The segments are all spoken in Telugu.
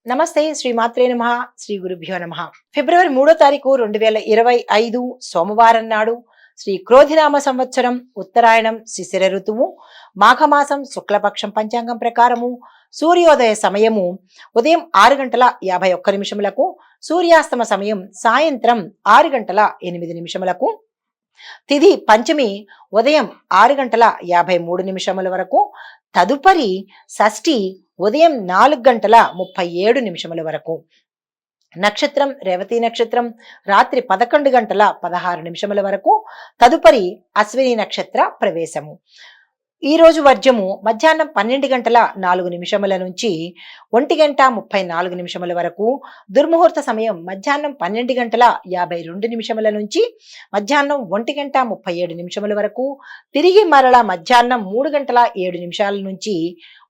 నమస్తే శ్రీ మాత్రే నమః శ్రీ గురుభ్యో నమః. ఫిబ్రవరి 3వ తారీఖు 2025 సోమవారం నాడు శ్రీ క్రోధినామ సంవత్సరం ఉత్తరాయణం శిశిర ఋతువు మాఘమాసం శుక్లపక్షం పంచాంగం ప్రకారము సూర్యోదయ సమయము ఉదయం 6 గంటల 51 నిమిషములకు, సూర్యాస్తమ సమయం సాయంత్రం 6 గంటల 8 నిమిషములకు, తిథి పంచమి ఉదయం 6 గంటల 53 నిమిషముల వరకు, తదుపరి షష్ఠి ఉదయం 4 గంటల 37 నిమిషముల వరకు. నక్షత్రం రేవతి నక్షత్రం రాత్రి 11 గంటల 16 నిమిషముల వరకు, తదుపరి అశ్విని నక్షత్ర ప్రవేశము. ఈ రోజు వర్జము మధ్యాహ్నం 12 గంటల 4 నిమిషముల నుంచి 1 గంట 34 నిమిషముల వరకు, దుర్ముహూర్త సమయం మధ్యాహ్నం 12 గంటల 52 నిమిషముల నుంచి మధ్యాహ్నం 1 గంట 37 నిమిషముల వరకు, తిరిగి మరల మధ్యాహ్నం 3 గంటల 7 నిమిషాల నుంచి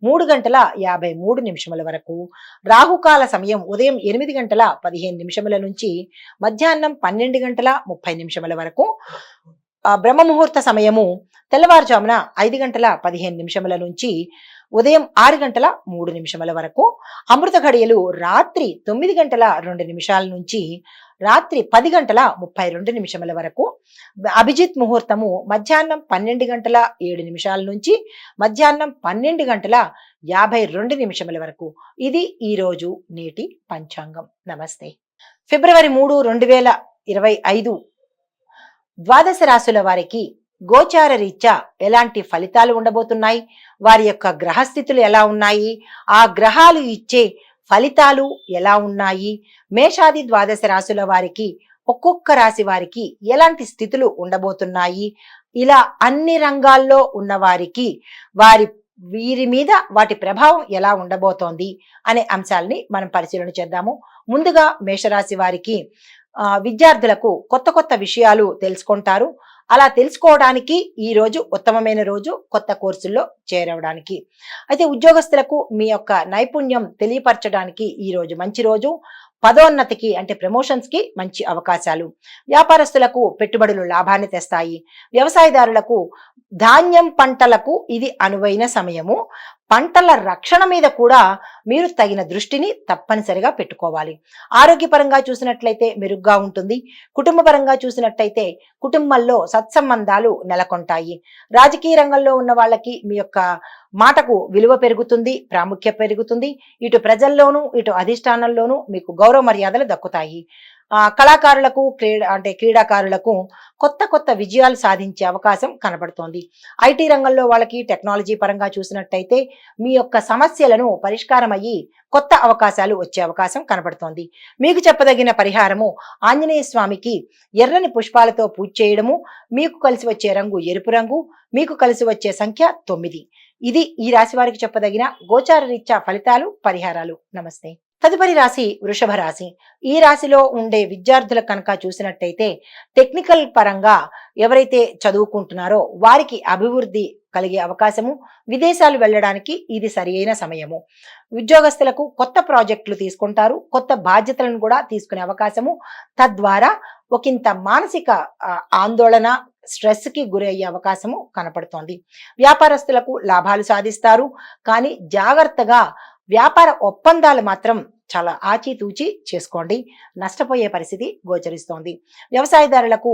3 గంటల 53 నిమిషముల వరకు, రాహుకాల సమయం ఉదయం 8 గంటల 15 నిమిషముల నుంచి మధ్యాహ్నం 12 గంటల 30 నిమిషముల వరకు, బ్రహ్మ ముహూర్త సమయము తెల్లవారుజామున 5 గంటల 15 నిమిషముల నుంచి ఉదయం 6 గంటల 3 నిమిషముల వరకు, అమృత ఘడియలు రాత్రి 9 గంటల 2 నిమిషాల నుంచి రాత్రి 10 గంటల 32 నిమిషముల వరకు, అభిజిత్ ముహూర్తము మధ్యాహ్నం 12 గంటల 7 నిమిషాల నుంచి మధ్యాహ్నం 12 గంటల 52 నిమిషముల వరకు. ఇది ఈ రోజు నేటి పంచాంగం. నమస్తే. ఫిబ్రవరి 3, 2025 ద్వాదశ రాశుల వారికి గోచార రీత్యా ఎలాంటి ఫలితాలు ఉండబోతున్నాయి, వారి యొక్క గ్రహస్థితులు ఎలా ఉన్నాయి, ఆ గ్రహాలు ఇచ్చే ఫలితాలు ఎలా ఉన్నాయి, మేషాది ద్వాదశ రాశుల వారికి ఒక్కొక్క రాశి వారికి ఎలాంటి స్థితులు ఉండబోతున్నాయి, ఇలా అన్ని రంగాల్లో ఉన్న వారికి వీరి మీద వాటి ప్రభావం ఎలా ఉండబోతోంది అనే అంశాలని మనం పరిశీలన చేద్దాము. ముందుగా మేషరాశి వారికి విద్యార్థులకు కొత్త కొత్త విషయాలు తెలుసుకుంటారు. అలా తెలుసుకోవడానికి ఈ రోజు ఉత్తమమైన రోజు కొత్త కోర్సుల్లో చేరవడానికి. అయితే ఉద్యోగస్తులకు మీ యొక్క నైపుణ్యం తెలియపరచడానికి ఈ రోజు మంచి రోజు. పదోన్నతికి అంటే ప్రమోషన్స్ కి మంచి అవకాశాలు. వ్యాపారస్తులకు పెట్టుబడులు లాభాన్ని తెస్తాయి. వ్యవసాయదారులకు ధాన్యం పంటలకు ఇది అనువైన సమయము. పంటల రక్షణ మీద కూడా మీరు తగిన దృష్టిని తప్పనిసరిగా పెట్టుకోవాలి. ఆరోగ్యపరంగా చూసినట్లయితే మెరుగ్గా ఉంటుంది. కుటుంబపరంగా చూసినట్లయితే కుటుంబంలో సత్సంబంధాలు నెలకొంటాయి. రాజకీయ రంగంలో ఉన్న వాళ్ళకి మీ యొక్క మాటకు విలువ పెరుగుతుంది, ప్రాముఖ్యత పెరుగుతుంది. ఇటు ప్రజల్లోనూ ఇటు అధిష్టానంలోనూ మీకు గౌరవ మర్యాదలు దక్కుతాయి. కళాకారులకు క్రీడాకారులకు కొత్త కొత్త విజయాలు సాధించే అవకాశం కనబడుతోంది. ఐటీ రంగంలో వాళ్ళకి టెక్నాలజీ పరంగా చూసినట్టయితే మీ యొక్క సమస్యలను పరిష్కారం అయ్యి కొత్త అవకాశాలు వచ్చే అవకాశం కనబడుతోంది. మీకు చెప్పదగిన పరిహారము ఆంజనేయ స్వామికి ఎర్రని పుష్పాలతో పూజ చేయడము. మీకు కలిసి వచ్చే రంగు ఎరుపు రంగు. మీకు కలిసి వచ్చే సంఖ్య 9. ఇది ఈ రాశి వారికి చెప్పదగిన గోచార రీత్యా ఫలితాలు, పరిహారాలు. నమస్తే. తదుపరి రాశి వృషభ రాశి. ఈ రాశిలో ఉండే విద్యార్థుల కనుక చూసినట్టయితే టెక్నికల్ పరంగా ఎవరైతే చదువుకుంటున్నారో వారికి అభివృద్ధి కలిగే అవకాశము. విదేశాలు వెళ్ళడానికి ఇది సరి అయిన సమయము. ఉద్యోగస్తులకు కొత్త ప్రాజెక్టులు తీసుకుంటారు. కొత్త బాధ్యతలను కూడా తీసుకునే అవకాశము. తద్వారా ఒకంత మానసిక ఆందోళన, స్ట్రెస్ కి గురయ్యే అవకాశము కనపడుతోంది. వ్యాపారస్తులకు లాభాలు సాధిస్తారు. కానీ జాగ్రత్తగా వ్యాపార ఒప్పందాలు మాత్రం చాలా ఆచితూచి చేసుకోండి. నష్టపోయే పరిస్థితి గోచరిస్తోంది. వ్యవసాయదారులకు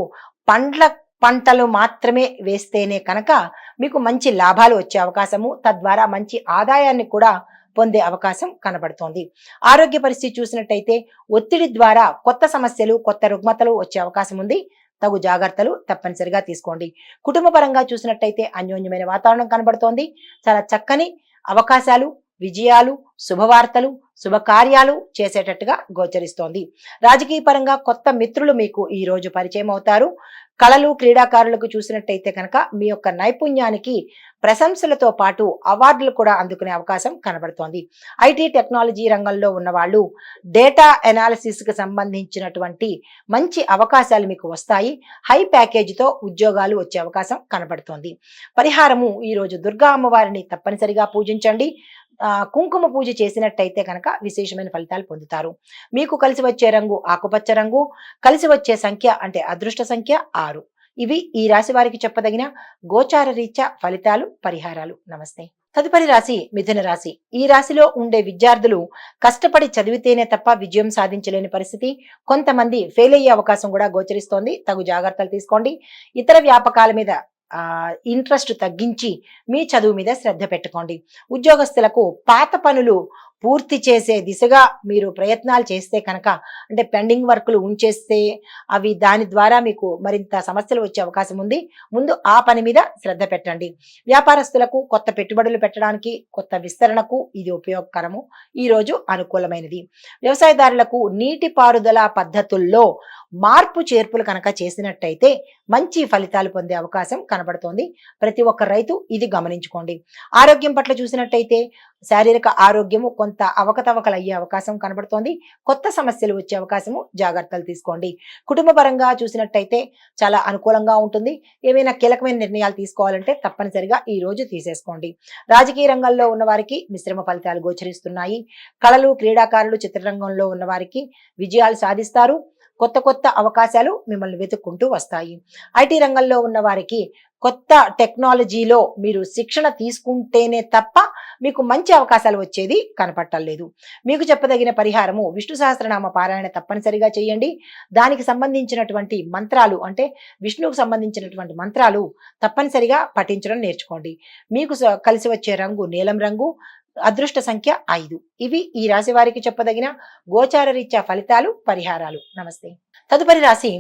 పంటలు మాత్రమే వేస్తేనే కనుక మీకు మంచి లాభాలు వచ్చే అవకాశము, తద్వారా మంచి ఆదాయాన్ని కూడా పొందే అవకాశం కనబడుతోంది. ఆరోగ్య పరిస్థితి చూసినట్టయితే ఒత్తిడి ద్వారా కొత్త సమస్యలు, కొత్త రుగ్మతలు వచ్చే అవకాశం ఉంది. తగు జాగ్రత్తలు తప్పనిసరిగా తీసుకోండి. కుటుంబ పరంగా చూసినట్టయితే అన్యోన్యమైన వాతావరణం కనబడుతోంది. చాలా చక్కని అవకాశాలు, విజయాలు, శుభవార్తలు, శుభకార్యాలు చేసేటట్టుగా గోచరిస్తోంది. రాజకీయ పరంగా కొత్త మిత్రులు మీకు ఈ రోజు పరిచయం అవుతారు. కళలు, క్రీడాకారులకు చూసినట్టయితే కనుక మీ యొక్క నైపుణ్యానికి ప్రశంసలతో పాటు అవార్డులు కూడా అందుకునే అవకాశం కనబడుతోంది. ఐటీ టెక్నాలజీ రంగంలో ఉన్న వాళ్ళు డేటా అనాలిసిస్ కి సంబంధించినటువంటి మంచి అవకాశాలు మీకు వస్తాయి. హై ప్యాకేజీతో ఉద్యోగాలు వచ్చే అవకాశం కనబడుతోంది. పరిహారము ఈ రోజు దుర్గా అమ్మవారిని తప్పనిసరిగా పూజించండి. కుంకుమ పూజ చేసినట్టయితే కనుక విశేషమైన ఫలితాలు పొందుతారు. మీకు కలిసి వచ్చే రంగు ఆకుపచ్చ రంగు. కలిసి వచ్చే సంఖ్య అంటే అదృష్ట సంఖ్య 6. ఇవి ఈ రాశి వారికి చెప్పదగిన గోచార రీత్యా ఫలితాలు, పరిహారాలు. నమస్తే. తదుపరి రాశి మిథున రాశి. ఈ రాశిలో ఉండే విద్యార్థులు కష్టపడి చదివితేనే తప్ప విజయం సాధించలేని పరిస్థితి. కొంతమంది ఫెయిల్ అయ్యే అవకాశం కూడా గోచరిస్తోంది. తగు జాగ్రత్తలు తీసుకోండి. ఇతర వ్యాపకాల మీద ఇంట్రెస్ట్ తగ్గించి మీ చదువు మీద శ్రద్ధ పెట్టుకోండి. ఉద్యోగస్తులకు పాత పనులు పూర్తి చేసే దిశగా మీరు ప్రయత్నాలు చేస్తే కనుక, అంటే పెండింగ్ వర్కులు ఉంచేస్తే అవి దాని ద్వారా మీకు మరింత సమస్యలు వచ్చే అవకాశం ఉంది. ముందు ఆ పని మీద శ్రద్ధ పెట్టండి. వ్యాపారస్తులకు కొత్త పెట్టుబడులు పెట్టడానికి, కొత్త విస్తరణకు ఇది ఉపయోగకరము. ఈ రోజు అనుకూలమైనది. వ్యవసాయదారులకు నీటిపారుదల పద్ధతుల్లో మార్పు చేర్పులు కనుక చేసినట్టయితే మంచి ఫలితాలు పొందే అవకాశం కనబడుతోంది. ప్రతి ఒక్క రైతు ఇది గమనించుకోండి. ఆరోగ్యం పట్ల చూసినట్టయితే శారీరక ఆరోగ్యము కొంత అవకతవకలు అయ్యే అవకాశం కనబడుతోంది. కొత్త సమస్యలు వచ్చే అవకాశము, జాగ్రత్తలు తీసుకోండి. కుటుంబ పరంగా చూసినట్టయితే చాలా అనుకూలంగా ఉంటుంది. ఏమైనా కీలకమైన నిర్ణయాలు తీసుకోవాలంటే తప్పనిసరిగా ఈ రోజు తీసేసుకోండి. రాజకీయ రంగంలో ఉన్న వారికి మిశ్రమ ఫలితాలు గోచరిస్తున్నాయి. కళలు, క్రీడాకారులు, చిత్రరంగంలో ఉన్న వారికి విజయాలు సాధిస్తారు. కొత్త కొత్త అవకాశాలు మిమ్మల్ని వెతుక్కుంటూ వస్తాయి. ఐటీ రంగంలో ఉన్న వారికి కొత్త టెక్నాలజీలో మీరు శిక్షణ తీసుకుంటేనే తప్ప మీకు మంచి అవకాశాలు వచ్చేది కనపట్టలేదు. మీకు చెప్పదగిన పరిహారము విష్ణు సహస్రనామ పారాయణ తప్పనిసరిగా చేయండి. దానికి సంబంధించినటువంటి మంత్రాలు, అంటే విష్ణువుకు సంబంధించినటువంటి మంత్రాలు తప్పనిసరిగా పఠించడం నేర్చుకోండి. మీకు కలిసి వచ్చే రంగు నీలం రంగు. అదృష్ట సంఖ్య 5. ఇవి ఈ రాశి వారికి చెప్పదగిన గోచార రీత్యా ఫలితాలు, పరిహారాలు. నమస్తే. తదుపరి రాశి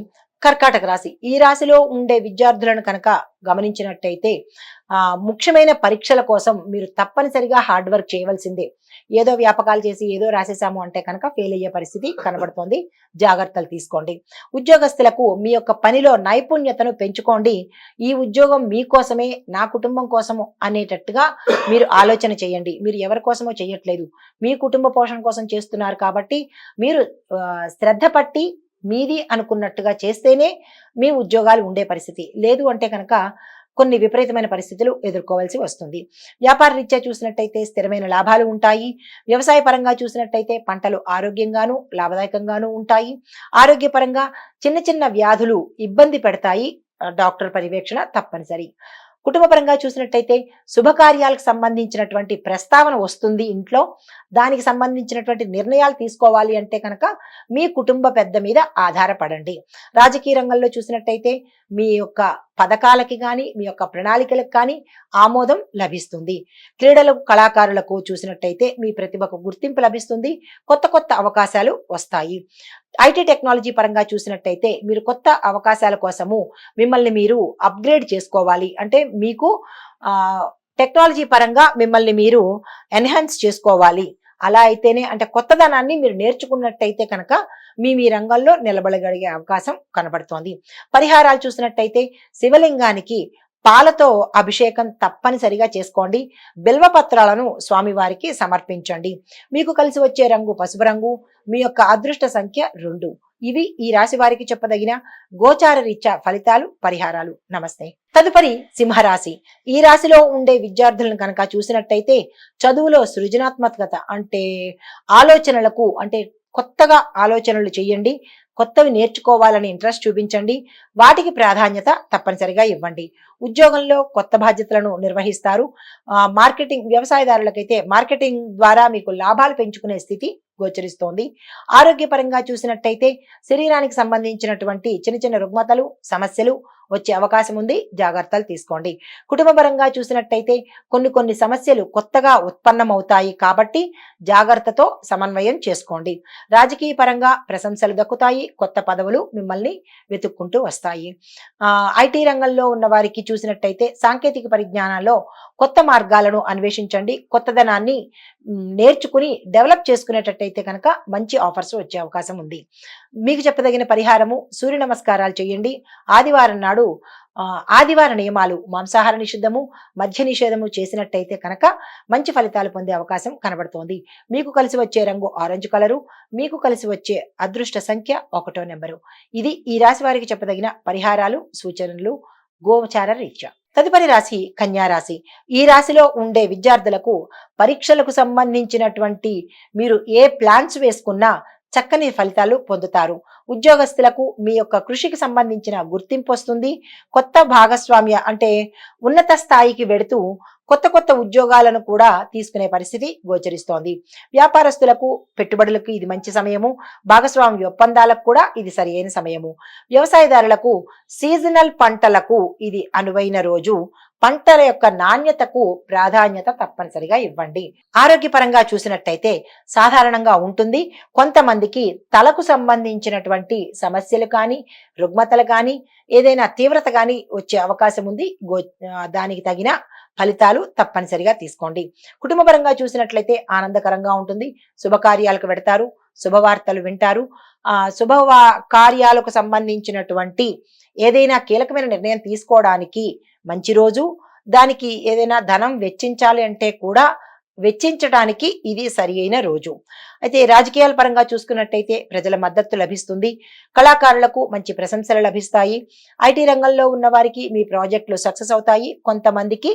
కర్కాటక రాశి. ఈ రాశిలో ఉండే విద్యార్థులను కనుక గమనించినట్టయితే ముఖ్యమైన పరీక్షల కోసం మీరు తప్పనిసరిగా హార్డ్ వర్క్ చేయవలసిందే. ఏదో వ్యాపకాలు చేసి ఏదో రాసేసాము అంటే కనుక ఫెయిల్ అయ్యే పరిస్థితి కనబడుతోంది. జాగ్రత్తలు తీసుకోండి. ఉద్యోగస్తులకు మీ యొక్క పనిలో నైపుణ్యతను పెంచుకోండి. ఈ ఉద్యోగం మీకోసమే, నా కుటుంబం కోసము అనేటట్టుగా మీరు ఆలోచన చేయండి. మీరు ఎవరి కోసమో చేయట్లేదు, మీ కుటుంబ పోషణ కోసం చేస్తున్నారు. కాబట్టి మీరు శ్రద్ధ పట్టి మీది అనుకున్నట్టుగా చేస్తేనే మీ ఉద్యోగాలు ఉండే పరిస్థితి. లేదు అంటే కనుక కొన్ని విపరీతమైన పరిస్థితులు ఎదుర్కోవాల్సి వస్తుంది. వ్యాపార రీత్యా చూసినట్టయితే స్థిరమైన లాభాలు ఉంటాయి. వ్యవసాయ పరంగా చూసినట్టయితే పంటలు ఆరోగ్యంగాను, లాభదాయకంగాను ఉంటాయి. ఆరోగ్యపరంగా చిన్న చిన్న వ్యాధులు ఇబ్బంది పెడతాయి. డాక్టర్ పర్యవేక్షణ తప్పనిసరి. కుటుంబ పరంగా చూసినట్టయితే శుభకార్యాలకు సంబంధించినటువంటి ప్రస్తావన వస్తుంది ఇంట్లో. దానికి సంబంధించినటువంటి నిర్ణయాలు తీసుకోవాలి అంటే కనుక మీ కుటుంబ పెద్ద మీద ఆధారపడండి. రాజకీయ రంగంలో చూసినట్టయితే మీ యొక్క పథకాలకి కానీ, మీ యొక్క ప్రణాళికలకు కానీ ఆమోదం లభిస్తుంది. క్రీడలకు, కళాకారులకు చూసినట్టయితే మీ ప్రతిభకు గుర్తింపు లభిస్తుంది. కొత్త కొత్త అవకాశాలు వస్తాయి. ఐటీ టెక్నాలజీ పరంగా చూసినట్టయితే మీరు కొత్త అవకాశాల కోసము మిమ్మల్ని మీరు అప్గ్రేడ్ చేసుకోవాలి. అంటే మీకు టెక్నాలజీ పరంగా మిమ్మల్ని మీరు ఎన్హాన్స్ చేసుకోవాలి. అలా అయితేనే, అంటే కొత్తదనాన్ని మీరు నేర్చుకున్నట్టయితే కనుక మీ రంగంలో నిలబడగలిగే అవకాశం కనబడుతోంది. పరిహారాలు చూసినట్టయితే శివలింగానికి పాలతో అభిషేకం తప్పనిసరిగా చేసుకోండి. బిల్వపత్రాలను స్వామివారికి సమర్పించండి. మీకు కలిసి వచ్చే రంగు పసుపు రంగు. మీ యొక్క అదృష్ట సంఖ్య 2. ఇవి ఈ రాశి వారికి చెప్పదగిన గోచార రీత్యా ఫలితాలు, పరిహారాలు. నమస్తే. తదుపరి సింహరాశి. ఈ రాశిలో ఉండే విద్యార్థులను కనుక చూసినట్టయితే చదువులో సృజనాత్మకత, అంటే ఆలోచనలకు, అంటే కొత్తగా ఆలోచనలు చేయండి. కొత్తవి నేర్చుకోవాలని ఇంట్రెస్ట్ చూపించండి. వాటికి ప్రాధాన్యత తప్పనిసరిగా ఇవ్వండి. ఉద్యోగంలో కొత్త బాధ్యతలను నిర్వహిస్తారు. మార్కెటింగ్, వ్యవసాయదారులకైతే మార్కెటింగ్ ద్వారా మీకు లాభాలు పెంచుకునే స్థితి గోచరిస్తోంది. ఆరోగ్యపరంగా చూసినట్టయితే శరీరానికి సంబంధించినటువంటి చిన్న చిన్న రుగ్మతలు, సమస్యలు వచ్చే అవకాశం ఉంది. జాగ్రత్తలు తీసుకోండి. కుటుంబపరంగా చూసినట్టయితే కొన్ని సమస్యలు కొత్తగా ఉత్పన్నమవుతాయి. కాబట్టి జాగ్రత్తతో సమన్వయం చేసుకోండి. రాజకీయ పరంగా ప్రశంసలు దక్కుతాయి. కొత్త పదవులు మిమ్మల్ని వెతుక్కుంటూ వస్తాయి. ఐటీ రంగంలో ఉన్న వారికి చూసినట్టయితే సాంకేతిక పరిజ్ఞానాల్లో కొత్త మార్గాలను అన్వేషించండి. కొత్తదనాన్ని నేర్చుకుని డెవలప్ చేసుకునేటట్టయితే కనుక మంచి ఆఫర్స్ వచ్చే అవకాశం ఉంది. మీకు చెప్పదగిన పరిహారము సూర్య నమస్కారాలు చేయండి. ఆదివారం నాడు ఆదివార నియమాలు, మాంసాహార నిషిద్ధము, మద్య నిషేధము చేసినట్టయితే కనుక మంచి ఫలితాలు పొందే అవకాశం కనబడుతోంది. మీకు కలిసి వచ్చే రంగు ఆరెంజ్ కలరు. మీకు కలిసి వచ్చే అదృష్ట సంఖ్య 1వ నెంబరు. ఇది ఈ రాశి వారికి చెప్పదగిన పరిహారాలు, సూచనలు గోచార రీత్యా. తదుపరి రాశి కన్యా రాశి. ఈ రాశిలో ఉండే విద్యార్థులకు పరీక్షలకు సంబంధించినటువంటి మీరు ఏ ప్లాన్స్ వేసుకున్నా చక్కని ఫలితాలు పొందుతారు. ఉద్యోగస్తులకు మీ యొక్క కృషికి సంబంధించిన గుర్తింపు వస్తుంది. కొత్త భాగస్వామ్య అంటే ఉన్నత స్థాయికి వెడుతూ కొత్త కొత్త ఉద్యోగాలను కూడా తీసుకునే పరిస్థితి గోచరిస్తోంది. వ్యాపారస్తులకు పెట్టుబడులకు ఇది మంచి సమయము. భాగస్వామ్య ఒప్పందాలకు కూడా ఇది సరియైన సమయము. వ్యవసాయదారులకు సీజనల్ పంటలకు ఇది అనువైన రోజు. పంటల యొక్క నాణ్యతకు ప్రాధాన్యత తప్పనిసరిగా ఇవ్వండి. ఆరోగ్యపరంగా చూసినట్టయితే సాధారణంగా ఉంటుంది. కొంతమందికి తలకు సంబంధించినటువంటి సమస్యలు కానీ, రుగ్మతలు కానీ, ఏదైనా తీవ్రత కానీ వచ్చే అవకాశం ఉంది. దానికి తగిన ఫలితాలు తప్పనిసరిగా తీసుకోండి. కుటుంబపరంగా చూసినట్లయితే ఆనందకరంగా ఉంటుంది. శుభకార్యాలకు వెడతారు, శుభవార్తలు వింటారు. శుభ కార్యాలకు సంబంధించినటువంటి ఏదైనా కీలకమైన నిర్ణయం తీసుకోవడానికి మంచి రోజు. దానికి ఏదైనా ధనం వెచ్చించాలి అంటే కూడా వెచ్చించడానికి ఇది సరి అయిన రోజు. అయితే రాజకీయాల పరంగా చూసుకున్నట్టయితే ప్రజల మద్దతు లభిస్తుంది. కళాకారులకు మంచి ప్రశంసలు లభిస్తాయి. ఐటీ రంగంలో ఉన్న వారికి మీ ప్రాజెక్టులు సక్సెస్ అవుతాయి. కొంతమందికి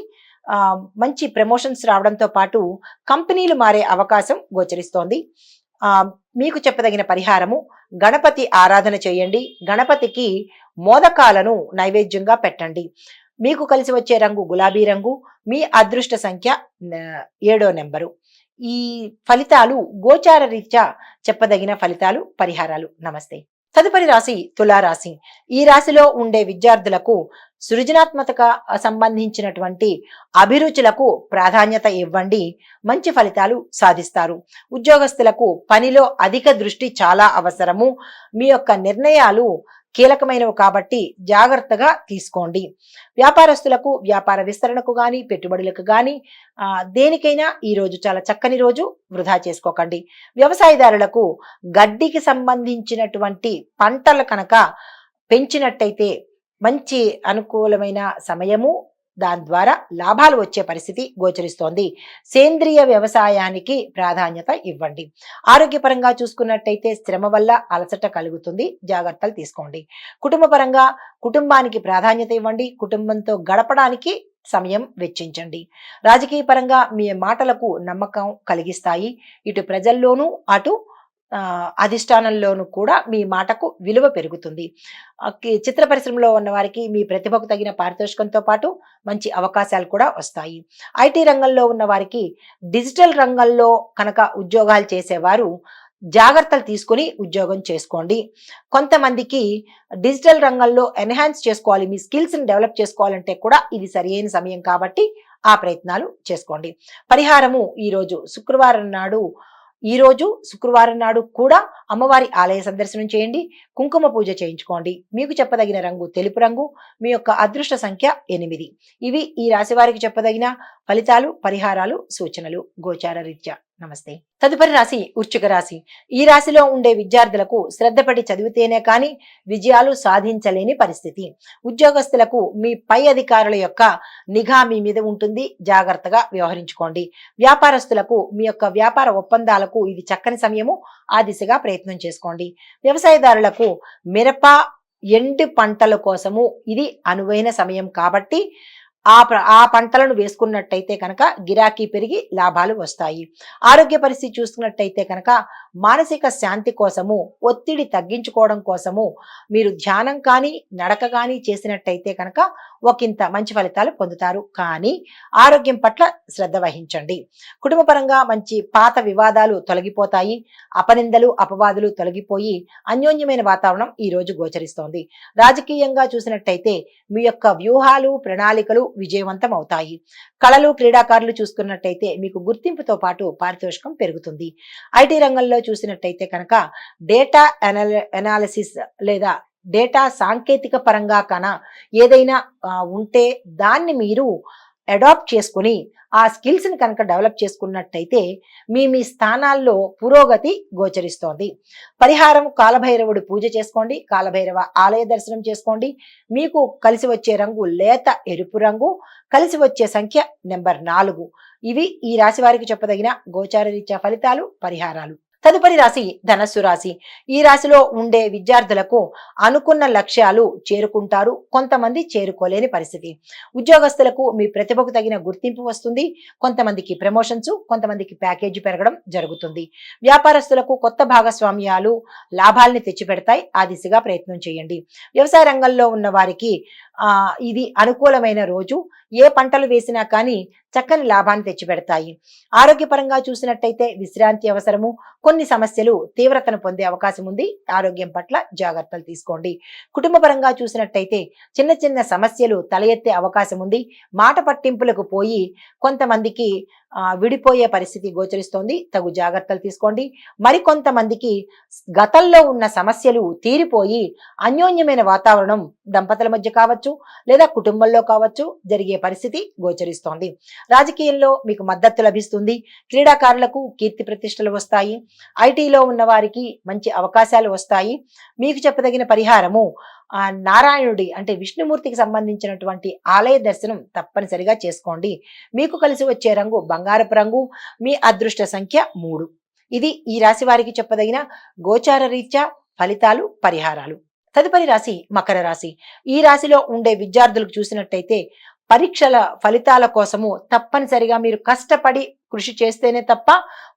మంచి ప్రమోషన్స్ రావడంతో పాటు కంపెనీలు మారే అవకాశం గోచరిస్తోంది. మీకు చెప్పదగిన పరిహారము, గణపతి ఆరాధన చేయండి. గణపతికి మోదకాలను నైవేద్యంగా పెట్టండి. మీకు కలిసి వచ్చే రంగు గులాబీ రంగు. మీ అదృష్ట సంఖ్య 7వ నెంబరు. ఈ ఫలితాలు గోచార రీత్యా చెప్పదగిన ఫలితాలు, పరిహారాలు. నమస్తే. తదుపరి రాశి తులారాశి. ఈ రాశిలో ఉండే విద్యార్థులకు సృజనాత్మక సంబంధించినటువంటి అభిరుచులకు ప్రాధాన్యత ఇవ్వండి. మంచి ఫలితాలు సాధిస్తారు. ఉద్యోగస్తులకు పనిలో అధిక దృష్టి చాలా అవసరము. మీ యొక్క నిర్ణయాలు కీలకమైనవి కాబట్టి జాగ్రత్తగా తీసుకోండి. వ్యాపారస్తులకు వ్యాపార విస్తరణకు గాని, పెట్టుబడులకు గాని దేనికైనా ఈ రోజు చాలా చక్కని రోజు. వృధా చేసుకోకండి. వ్యవసాయదారులకు గడ్డికి సంబంధించినటువంటి పంటలు కనుక పెంచినట్టయితే మంచి అనుకూలమైన సమయము. దాని ద్వారా లాభాలు వచ్చే పరిస్థితి గోచరిస్తోంది. సేంద్రియ వ్యవసాయానికి ప్రాధాన్యత ఇవ్వండి. ఆరోగ్యపరంగా చూసుకున్నట్టయితే శ్రమ వల్ల అలసట కలుగుతుంది. జాగ్రత్తలు తీసుకోండి. కుటుంబపరంగా కుటుంబానికి ప్రాధాన్యత ఇవ్వండి. కుటుంబంతో గడపడానికి సమయం వెచ్చించండి. రాజకీయ పరంగా మీ మాటలకు నమ్మకం కలిగిస్తాయి. ఇటు ప్రజల్లోనూ అటు అధిష్టానంలోనూ కూడా మీ మాటకు విలువ పెరుగుతుంది. చిత్ర పరిశ్రమలో ఉన్న వారికి మీ ప్రతిభకు తగిన పారితోషికంతో పాటు మంచి అవకాశాలు కూడా వస్తాయి. ఐటీ రంగంలో ఉన్న వారికి డిజిటల్ రంగంలో కనుక ఉద్యోగాలు చేసేవారు జాగ్రత్తలు తీసుకుని ఉద్యోగం చేసుకోండి. కొంతమందికి డిజిటల్ రంగంలో ఎన్హాన్స్ చేసుకోవాలి, మీ స్కిల్స్ ని డెవలప్ చేసుకోవాలంటే కూడా ఇది సరైన సమయం కాబట్టి ఆ ప్రయత్నాలు చేసుకోండి. పరిహారము శుక్రవారం నాడు కూడా అమ్మవారి ఆలయ సందర్శనం చేయండి. కుంకుమ పూజ చేయించుకోండి. మీకు చెప్పదగిన రంగు తెలుపు రంగు. మీ యొక్క అదృష్ట సంఖ్య 8. ఇవి ఈ రాశి వారికి చెప్పదగిన ఫలితాలు, పరిహారాలు, సూచనలు గోచార రీత్యా. నమస్తే. తదుపరి రాశి వృశ్చిక రాశి. ఈ రాశిలో ఉండే విద్యార్థులకు శ్రద్ధపడి చదివితేనే కానీ విజయాలు సాధించలేని పరిస్థితి. ఉద్యోగస్తులకు మీ పై అధికారుల యొక్క నిఘా మీ మీద ఉంటుంది. జాగ్రత్తగా వ్యవహరించుకోండి. వ్యాపారస్తులకు మీ యొక్క వ్యాపార ఒప్పందాలకు ఇది చక్కని సమయము. ఆ దిశగా ప్రయత్నం చేసుకోండి. వ్యవసాయదారులకు మిరప, ఎండు పంటల కోసము ఇది అనువైన సమయం కాబట్టి ఆ పంటలను వేసుకున్నట్టయితే కనుక గిరాకీ పెరిగి లాభాలు వస్తాయి. ఆరోగ్య పరిస్థితి చూసుకున్నట్టయితే కనుక మానసిక శాంతి కోసము, ఒత్తిడి తగ్గించుకోవడం కోసము మీరు ధ్యానం కానీ, నడక కానీ చేసినట్టయితే కనుక ఒకంత మంచి ఫలితాలు పొందుతారు. కానీ ఆరోగ్యం పట్ల శ్రద్ధ వహించండి. కుటుంబపరంగా మంచి పాత వివాదాలు తొలగిపోతాయి. అపనిందలు, అపవాదులు తొలగిపోయి అన్యోన్యమైన వాతావరణం ఈ రోజు గోచరిస్తోంది. రాజకీయంగా చూసినట్టయితే మీ యొక్క వ్యూహాలు, ప్రణాళికలు విజయవంతం అవుతాయి. కళలు, క్రీడాకారులు చూసుకున్నట్టయితే మీకు గుర్తింపుతో పాటు పారితోషికం పెరుగుతుంది. ఐటీ రంగంలో చూసినట్టయితే కనుక డేటా అనాలిసిస్ లేదా డేటా సాంకేతిక పరంగా కన్నా ఏదైనా ఉంటే దాన్ని మీరు అడాప్ట్ చేసుకుని ఆ స్కిల్స్ ని కనుక డెవలప్ చేసుకున్నట్టయితే మీ స్థానాల్లో పురోగతి గోచరిస్తోంది. పరిహారం కాలభైరవుడి పూజ చేసుకోండి. కాలభైరవ ఆలయ దర్శనం చేసుకోండి. మీకు కలిసి వచ్చే రంగు లేత ఎరుపు రంగు. కలిసి వచ్చే సంఖ్య నెంబర్ 4. ఇవి ఈ రాశి వారికి చెప్పదగిన గోచార రీత్యా ఫలితాలు, పరిహారాలు. తదుపరి రాశి ధనస్సు రాశి. ఈ రాశిలో ఉండే విద్యార్థులకు అనుకున్న లక్ష్యాలు చేరుకుంటారు, కొంతమంది చేరుకోలేని పరిస్థితి. ఉద్యోగస్తులకు మీ ప్రతిభకు తగిన గుర్తింపు వస్తుంది, కొంతమందికి ప్రమోషన్స్, కొంతమందికి ప్యాకేజీ పెరగడం జరుగుతుంది. వ్యాపారస్తులకు కొత్త భాగస్వామ్యాలు లాభాల్ని తెచ్చిపెడతాయి, ఆ దిశగా ప్రయత్నం చేయండి. వ్యవసాయ రంగంలో ఉన్న వారికి ఇది అనుకూలమైన రోజు. ఏ పంటలు వేసినా కానీ చక్కని లాభాన్ని తెచ్చిపెడతాయి. ఆరోగ్యపరంగా చూసినట్టయితే విశ్రాంతి అవసరము. కొన్ని సమస్యలు తీవ్రతను పొందే అవకాశం ఉంది, ఆరోగ్యం పట్ల జాగ్రత్తలు తీసుకోండి. కుటుంబ పరంగా చూసినట్టయితే చిన్న చిన్న సమస్యలు తల ఎత్తే అవకాశం ఉంది. మాట పట్టింపులకు పోయి కొంతమందికి విడిపోయే పరిస్థితి గోచరిస్తోంది, తగు జాగ్రత్తలు తీసుకోండి. మరికొంతమందికి గతంలో ఉన్న సమస్యలు తీరిపోయి అన్యోన్యమైన వాతావరణం దంపతుల మధ్య కావచ్చు లేదా కుటుంబంలో కావచ్చు జరిగే పరిస్థితి గోచరిస్తోంది. రాజకీయంలో మీకు మద్దతు లభిస్తుంది. క్రీడాకారులకు కీర్తి ప్రతిష్టలు వస్తాయి. ఐటీలో ఉన్న వారికి మంచి అవకాశాలు వస్తాయి. మీకు చెప్పదగిన పరిహారము నారాయణుడి అంటే విష్ణుమూర్తికి సంబంధించినటువంటి ఆలయ దర్శనం తప్పనిసరిగా చేసుకోండి. మీకు కలిసి వచ్చే రంగు బంగారపు రంగు. మీ అదృష్ట సంఖ్య 3. ఇది ఈ రాశి వారికి చెప్పదగిన గోచార రీత్యా ఫలితాలు, పరిహారాలు. తదుపరి రాశి మకర రాశి. ఈ రాశిలో ఉండే విద్యార్థులకు చూసినట్టయితే పరీక్షల ఫలితాల కోసము తప్పనిసరిగా మీరు కష్టపడి కృషి చేస్తేనే తప్ప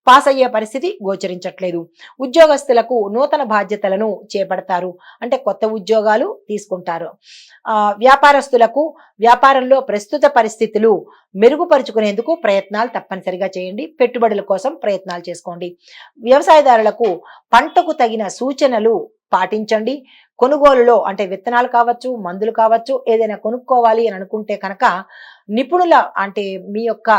పాస్ అయ్యే పరిస్థితి గోచరించట్లేదు. ఉద్యోగస్తులకు నూతన బాధ్యతలను చేపడతారు, అంటే కొత్త ఉద్యోగాలు తీసుకుంటారు. వ్యాపారస్తులకు వ్యాపారంలో ప్రస్తుత పరిస్థితులు మెరుగుపరుచుకునేందుకు ప్రయత్నాలు తప్పనిసరిగా చేయండి. పెట్టుబడుల కోసం ప్రయత్నాలు చేసుకోండి. వ్యవసాయదారులకు పంటకు తగిన సూచనలు పాటించండి. కొనుగోలులో అంటే విత్తనాలు కావచ్చు, మందులు కావచ్చు, ఏదైనా కొనుక్కోవాలి అని అనుకుంటే కనుక నిపుణుల అంటే మీ యొక్క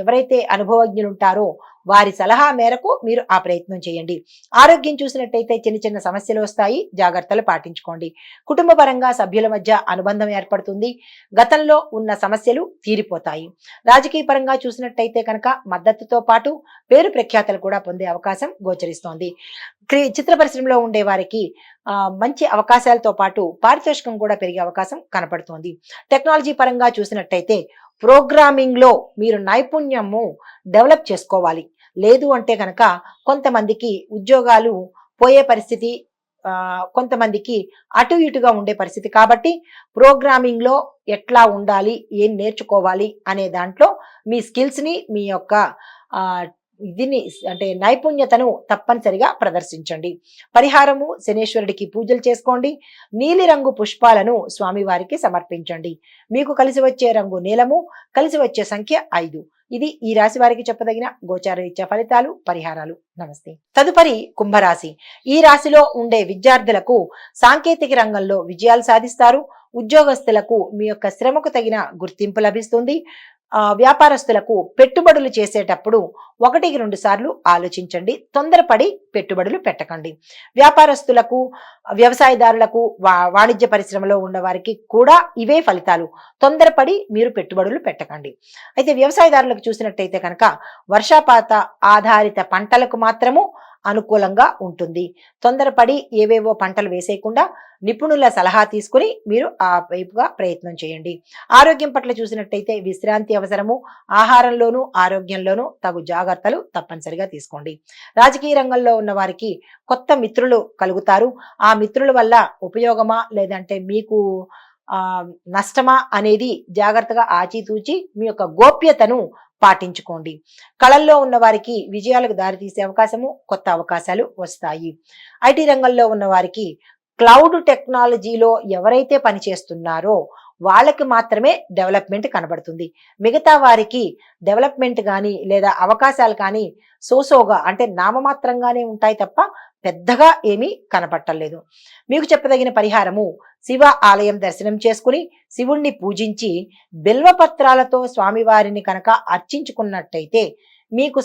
ఎవరైతే అనుభవజ్ఞులు ఉంటారో వారి సలహా మేరకు మీరు ఆ ప్రయత్నం చేయండి. ఆరోగ్యం చూసినట్టయితే చిన్న చిన్న సమస్యలు వస్తాయి, జాగ్రత్తలు పాటించుకోండి. కుటుంబ పరంగా సభ్యుల మధ్య అనుబంధం ఏర్పడుతుంది, గతంలో ఉన్న సమస్యలు తీరిపోతాయి. రాజకీయ పరంగా చూసినట్టయితే కనుక మద్దతుతో పాటు పేరు ప్రఖ్యాతలు కూడా పొందే అవకాశం గోచరిస్తోంది. చిత్ర పరిశ్రమలో ఉండే వారికి మంచి అవకాశాలతో పాటు పారితోషికం కూడా పెరిగే అవకాశం కనపడుతోంది. టెక్నాలజీ పరంగా చూసినట్టయితే ప్రోగ్రామింగ్ లో మీరు నైపుణ్యము డెవలప్ చేసుకోవాలి. లేదు అంటే కనుక కొంతమందికి ఉద్యోగాలు పోయే పరిస్థితి, కొంతమందికి అటు ఇటుగా ఉండే పరిస్థితి. కాబట్టి ప్రోగ్రామింగ్ లో ఎట్లా ఉండాలి, ఏం నేర్చుకోవాలి అనే దాంట్లో మీ స్కిల్స్ ని, మీ యొక్క దీన్ని అంటే నైపుణ్యతను తప్పనిసరిగా ప్రదర్శించండి. పరిహారము శనేశ్వరుడికి పూజలు చేసుకోండి. నీలిరంగు పుష్పాలను స్వామివారికి సమర్పించండి. మీకు కలిసి వచ్చే రంగు నీలము, కలిసి వచ్చే సంఖ్య 5. ఇది ఈ రాశి వారికి చెప్పదగిన గోచార రీత్యా ఫలితాలు, పరిహారాలు. నమస్తే. తదుపరి కుంభరాశి. ఈ రాశిలో ఉండే విద్యార్థులకు సాంకేతిక రంగంలో విజయాలు సాధిస్తారు. ఉద్యోగస్తులకు మీ యొక్క శ్రమకు తగిన గుర్తింపు లభిస్తుంది. వ్యాపారస్తులకు పెట్టుబడులు చేసేటప్పుడు 1-2 సార్లు ఆలోచించండి, తొందరపడి పెట్టుబడులు పెట్టకండి. వ్యాపారస్తులకు, వ్యవసాయదారులకు, వాణిజ్య పరిశ్రమలో ఉన్న వారికి కూడా ఇవే ఫలితాలు. తొందరపడి మీరు పెట్టుబడులు పెట్టకండి. అయితే వ్యవసాయదారులకు చూసినట్టయితే కనుక వర్షపాత ఆధారిత పంటలకు మాత్రము అనుకూలంగా ఉంటుంది. తొందరపడి ఏవేవో పంటలు వేసేయకుండా నిపుణుల సలహా తీసుకుని మీరు ఆ వైపుగా ప్రయత్నం చేయండి. ఆరోగ్యం పట్ల చూసినట్టయితే విశ్రాంతి అవసరము. ఆహారంలోనూ ఆరోగ్యంలోనూ తగు జాగ్రత్తలు తప్పనిసరిగా తీసుకోండి. రాజకీయ రంగంలో ఉన్న వారికి కొత్త మిత్రులు కలుగుతారు. ఆ మిత్రుల వల్ల ఉపయోగమా లేదంటే మీకు నష్టమా అనేది జాగ్రత్తగా ఆచితూచి మీ యొక్క గోప్యతను పాటించుకోండి. కళల్లో ఉన్న వారికి విజయాలకు దారితీసే అవకాశము, కొత్త అవకాశాలు వస్తాయి. ఐటీ రంగంలో ఉన్న వారికి క్లౌడ్ టెక్నాలజీలో ఎవరైతే పనిచేస్తున్నారో వాళ్ళకి మాత్రమే డెవలప్మెంట్ కనబడుతుంది. మిగతా వారికి డెవలప్మెంట్ కానీ లేదా అవకాశాలు కానీ సోసోగా అంటే నామమాత్రంగానే ఉంటాయి తప్ప పెద్దగా ఏమీ కనపట్టలేదు. మీకు చెప్పదగిన పరిహారము శివ ఆలయం దర్శనం చేసుకుని శివుణ్ణి పూజించి బిల్వపత్రాలతో స్వామివారిని కనుక అర్చించుకున్నట్టయితే మీకు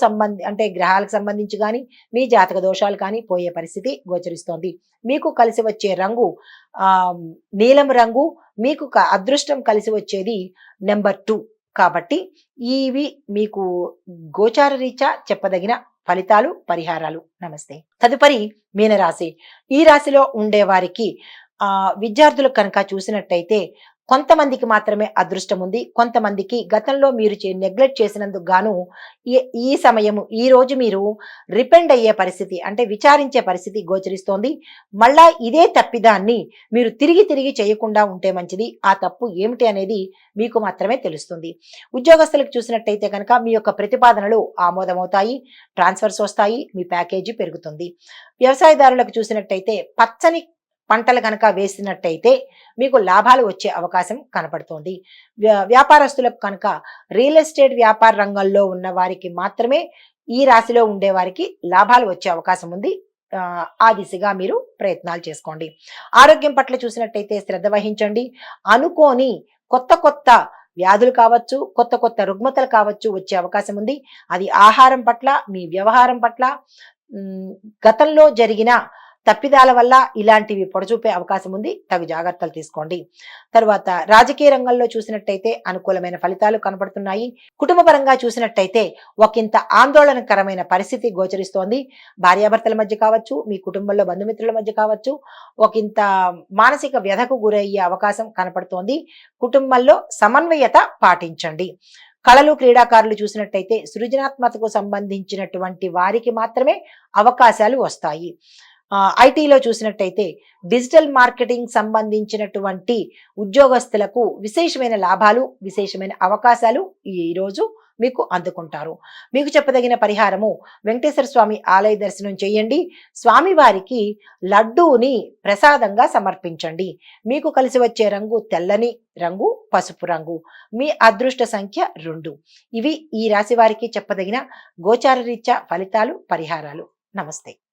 అంటే గ్రహాలకు సంబంధించి కానీ మీ జాతక దోషాలు కానీ పోయే పరిస్థితి గోచరిస్తోంది. మీకు కలిసి వచ్చే రంగు నీలం రంగు. మీకు అదృష్టం కలిసి వచ్చేది నెంబర్ 2. కాబట్టి ఇవి మీకు గోచార రీత్యా చెప్పదగిన ఫలితాలు, పరిహారాలు. నమస్తే. తదుపరి మీనరాశి. ఈ రాశిలో ఉండే వారికి విద్యార్థులకు కనుక చూసినట్టయితే కొంతమందికి మాత్రమే అదృష్టం ఉంది. కొంతమందికి గతంలో మీరు నెగ్లెక్ట్ చేసినందుకు గాను ఈ ఈ సమయము ఈ రోజు మీరు రిపెండ్ అయ్యే పరిస్థితి అంటే విచారించే పరిస్థితి గోచరిస్తోంది. మళ్ళా ఇదే తప్పిదాన్ని మీరు తిరిగి తిరిగి చేయకుండా ఉంటే మంచిది. ఆ తప్పు ఏమిటి అనేది మీకు మాత్రమే తెలుస్తుంది. ఉద్యోగస్తులకు చూసినట్టయితే కనుక మీ యొక్క ప్రతిపాదనలు ఆమోదమవుతాయి, ట్రాన్స్ఫర్స్ వస్తాయి, మీ ప్యాకేజీ పెరుగుతుంది. వ్యవసాయదారులకు చూసినట్టయితే పచ్చని పంటలు కనుక వేసినట్టయితే మీకు లాభాలు వచ్చే అవకాశం కనపడుతోంది. వ్యాపారస్తులకు కనుక రియల్ ఎస్టేట్ వ్యాపార రంగంలో ఉన్న వారికి మాత్రమే ఈ రాశిలో ఉండే వారికి లాభాలు వచ్చే అవకాశం ఉంది. ఆ దిశగా మీరు ప్రయత్నాలు చేసుకోండి. ఆరోగ్యం పట్ల చూసినట్టయితే శ్రద్ధ వహించండి. అనుకోని కొత్త కొత్త వ్యాధులు కావచ్చు, కొత్త కొత్త రుగ్మతలు కావచ్చు వచ్చే అవకాశం ఉంది. అది ఆహారం పట్ల, మీ వ్యవహారం పట్ల, గతంలో జరిగిన తప్పిదాల వల్ల ఇలాంటివి పొడచూపే అవకాశం ఉంది. తగు జాగ్రత్తలు తీసుకోండి. తర్వాత రాజకీయ రంగంలో చూసినట్టయితే అనుకూలమైన ఫలితాలు కనపడుతున్నాయి. కుటుంబ పరంగా చూసినట్టయితే ఒకంత ఆందోళనకరమైన పరిస్థితి గోచరిస్తోంది. భార్యాభర్తల మధ్య కావచ్చు, మీ కుటుంబంలో బంధుమిత్రుల మధ్య కావచ్చు, ఒకంత మానసిక వ్యధకు గురయ్యే అవకాశం కనపడుతోంది. కుటుంబంలో సమన్వయత పాటించండి. కళలు క్రీడాకారులు చూసినట్టయితే సృజనాత్మకతకు సంబంధించినటువంటి వారికి మాత్రమే అవకాశాలు వస్తాయి. ఐటీలో చూసినట్టయితే డిజిటల్ మార్కెటింగ్ సంబంధించినటువంటి ఉద్యోగస్తులకు విశేషమైన లాభాలు, విశేషమైన అవకాశాలు ఈరోజు మీకు అందుకుంటారు. మీకు చెప్పదగిన పరిహారము వెంకటేశ్వర స్వామి ఆలయ దర్శనం చేయండి. స్వామివారికి లడ్డూని ప్రసాదంగా సమర్పించండి. మీకు కలిసి వచ్చే రంగు తెల్లని రంగు, పసుపు రంగు. మీ అదృష్ట సంఖ్య 2. ఇవి ఈ రాశి వారికి చెప్పదగిన గోచార రీత్యా ఫలితాలు, పరిహారాలు. నమస్తే.